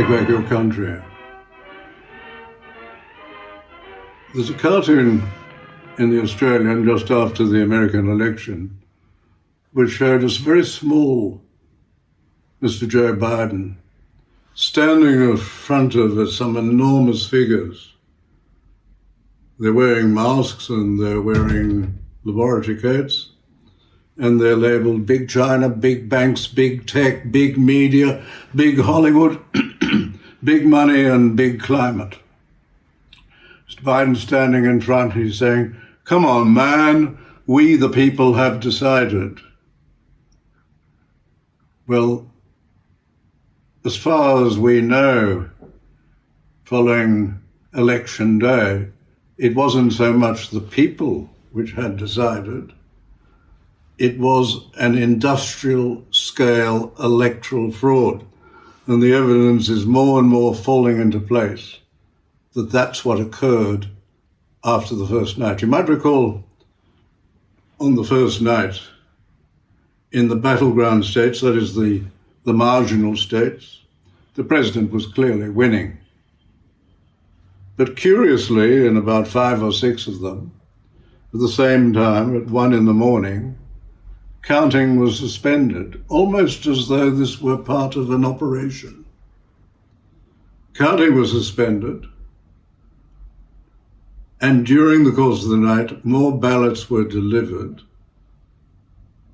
take back your country. There's a cartoon in the Australian just after the American election which showed us very small Mr. Joe Biden standing in front of some enormous figures. They're wearing masks and they're wearing laboratory coats, and they're labelled Big China, Big Banks, Big Tech, Big Media, Big Hollywood, Big Money and Big Climate. Mr. Biden standing in front, he's saying, "Come on, man, we the people have decided." Well, as far as we know, following Election Day, it wasn't so much the people which had decided, it was an industrial scale electoral fraud. And the evidence is more and more falling into place that that's what occurred after the first night. You might recall on the first night, in the battleground states, that is the marginal states, the president was clearly winning. But curiously, in about 5 or 6 of them, at the same time, at 1 a.m, counting was suspended, almost as though this were part of an operation. Counting was suspended, and during the course of the night, more ballots were delivered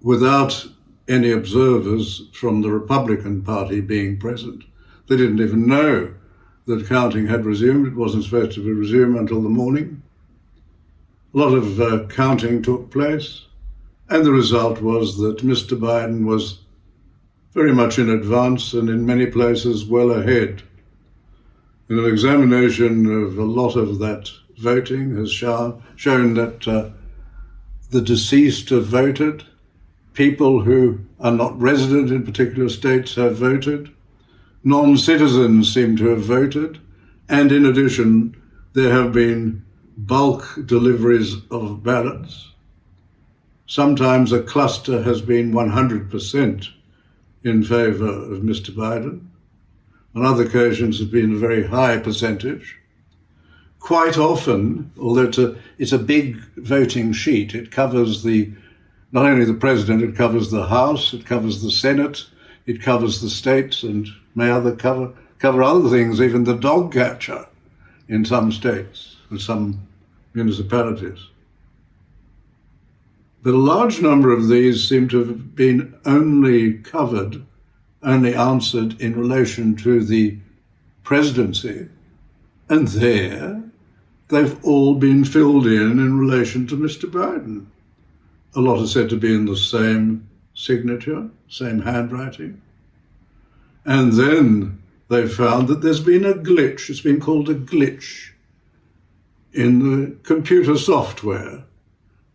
without any observers from the Republican Party being present. They didn't even know that counting had resumed. It wasn't supposed to be resumed until the morning. A lot of counting took place, and the result was that Mr. Biden was very much in advance and in many places well ahead. And an examination of a lot of that voting has shown that the deceased have voted, people who are not resident in particular states have voted, non-citizens seem to have voted, and in addition, there have been bulk deliveries of ballots. Sometimes a cluster has been 100% in favour of Mr. Biden. On other occasions, it's been a very high percentage. Quite often, although it's a big voting sheet, it covers not only the president, it covers the House, it covers the Senate, it covers the states, and may cover other things, even the dog catcher in some states and some municipalities. But a large number of these seem to have been only answered in relation to the presidency, and there they've all been filled in relation to Mr. Biden. A lot are said to be in the same signature, same handwriting. And then they've found that there's been a glitch. It's been called a glitch in the computer software.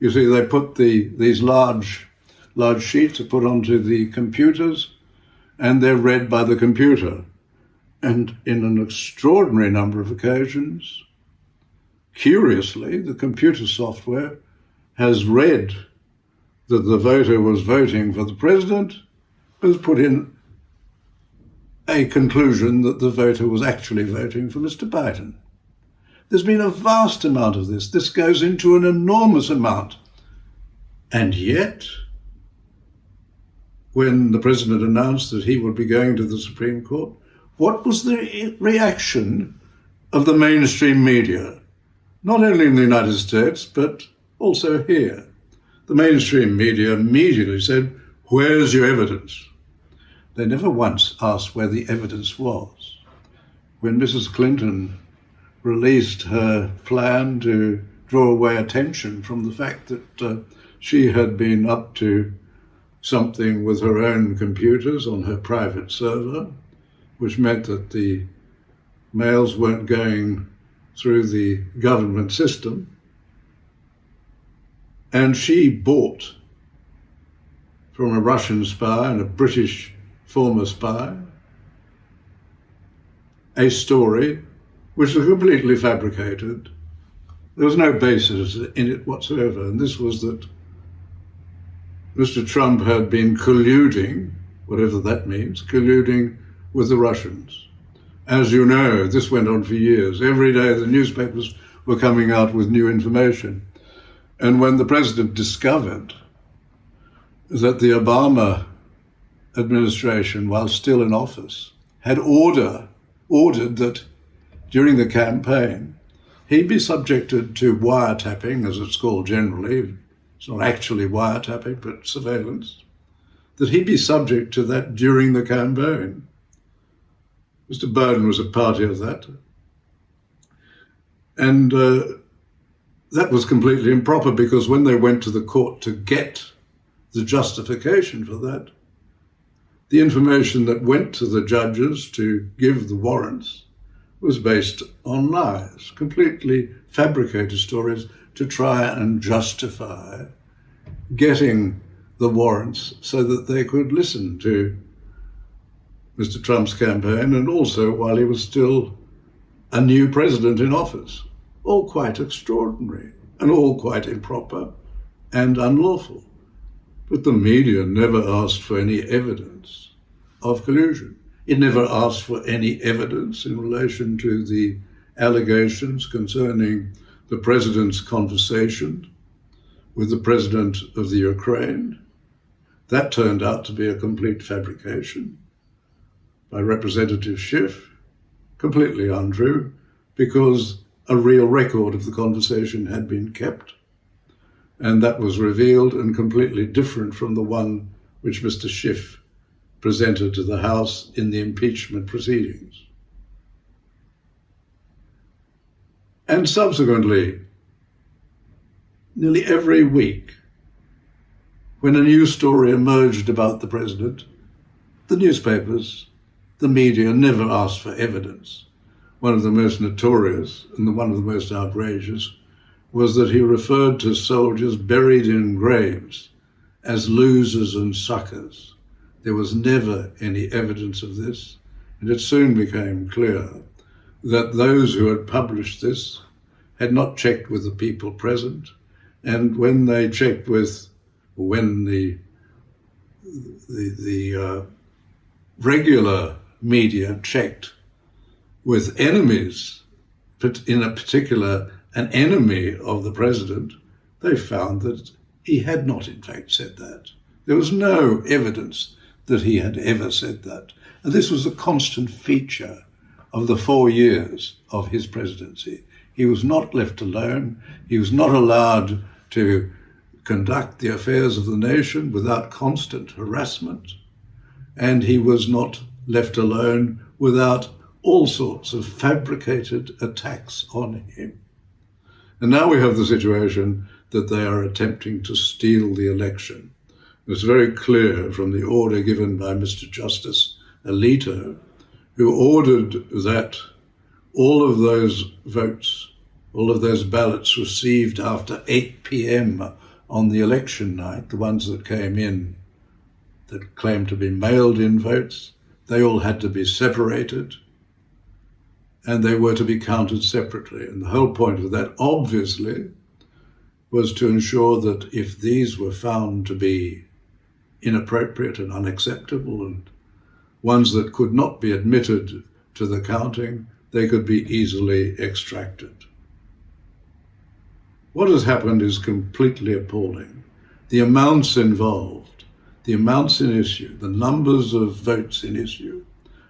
You see, they put these large sheets are put onto the computers, and they're read by the computer. And in an extraordinary number of occasions, curiously, the computer software has read that the voter was voting for the president, has put in a conclusion that the voter was actually voting for Mr. Biden. There's been a vast amount of this. This goes into an enormous amount. And yet, when the president announced that he would be going to the Supreme Court, what was the reaction of the mainstream media? Not only in the United States, but also here. The mainstream media immediately said, "Where's your evidence?" They never once asked where the evidence was. When Mrs. Clinton released her plan to draw away attention from the fact that she had been up to something with her own computers on her private server, which meant that the mails weren't going through the government system, and she bought from a Russian spy and a British former spy a story which was completely fabricated. There was no basis in it whatsoever, and this was that Mr. Trump had been colluding, whatever that means, colluding with the Russians. As you know, this went on for years. Every day the newspapers were coming out with new information. And when the president discovered that the Obama administration, while still in office, had ordered that during the campaign, he'd be subjected to wiretapping, as it's called generally. It's not actually wiretapping, but surveillance. That he'd be subject to that during the campaign. Mr. Bowden was a party of that. And that was completely improper, because when they went to the court to get the justification for that, the information that went to the judges to give the warrants was based on lies, completely fabricated stories to try and justify getting the warrants so that they could listen to Mr. Trump's campaign, and also while he was still a new president in office. All quite extraordinary and all quite improper and unlawful. But the media never asked for any evidence of collusion. It never asked for any evidence in relation to the allegations concerning the president's conversation with the president of the Ukraine. That turned out to be a complete fabrication by Representative Schiff, completely untrue, because a real record of the conversation had been kept. And that was revealed and completely different from the one which Mr. Schiff presented to the House in the impeachment proceedings. And subsequently, nearly every week, when a new story emerged about the president, the newspapers, the media never asked for evidence. One of the most notorious and one of the most outrageous was that he referred to soldiers buried in graves as losers and suckers. There was never any evidence of this, and it soon became clear that those who had published this had not checked with the people present, and when they checked with, when the regular media checked with enemies, in a particular an enemy of the president, they found that he had not in fact said that. There was no evidence that he had ever said that. And this was a constant feature of the 4 years of his presidency. He was not left alone. He was not allowed to conduct the affairs of the nation without constant harassment. And he was not left alone without all sorts of fabricated attacks on him. And now we have the situation that they are attempting to steal the election. It's very clear from the order given by Mr. Justice Alito, who ordered that all of those votes, all of those ballots received after 8 p.m. on the election night, the ones that came in that claimed to be mailed-in votes, they all had to be separated and they were to be counted separately. And the whole point of that, obviously, was to ensure that if these were found to be inappropriate and unacceptable and ones that could not be admitted to the counting, they could be easily extracted. What has happened is completely appalling. The amounts involved, the amounts in issue, the numbers of votes in issue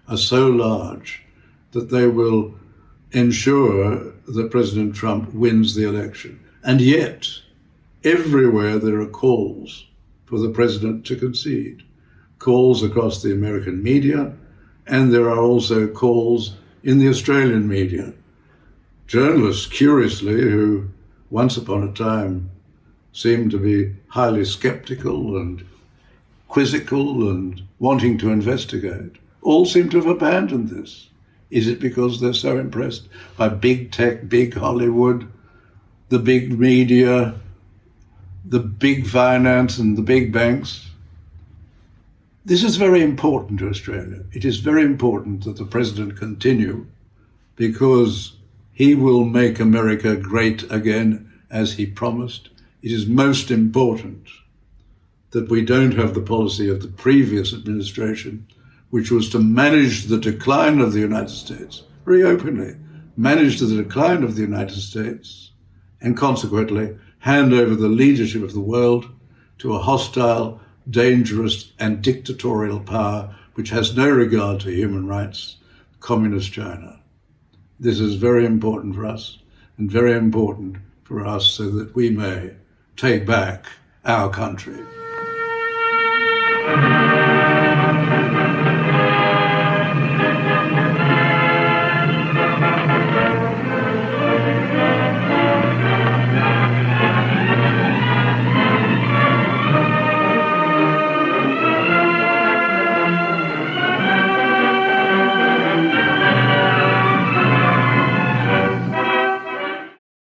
are so large that they will ensure that President Trump wins the election. And yet, everywhere there are calls for the president to concede, calls across the American media, and there are also calls in the Australian media. Journalists, curiously, who once upon a time seemed to be highly skeptical and quizzical and wanting to investigate, all seem to have abandoned this. Is it because they're so impressed by big tech, big Hollywood, the big media, the big finance and the big banks? This is very important to Australia. It is very important that the president continue, because he will make America great again, as he promised. It is most important that we don't have the policy of the previous administration, which was to manage the decline of the United States, very openly, manage the decline of the United States, and consequently hand over the leadership of the world to a hostile, dangerous, and dictatorial power which has no regard to human rights, Communist China. This is very important for us, and very important for us so that we may take back our country.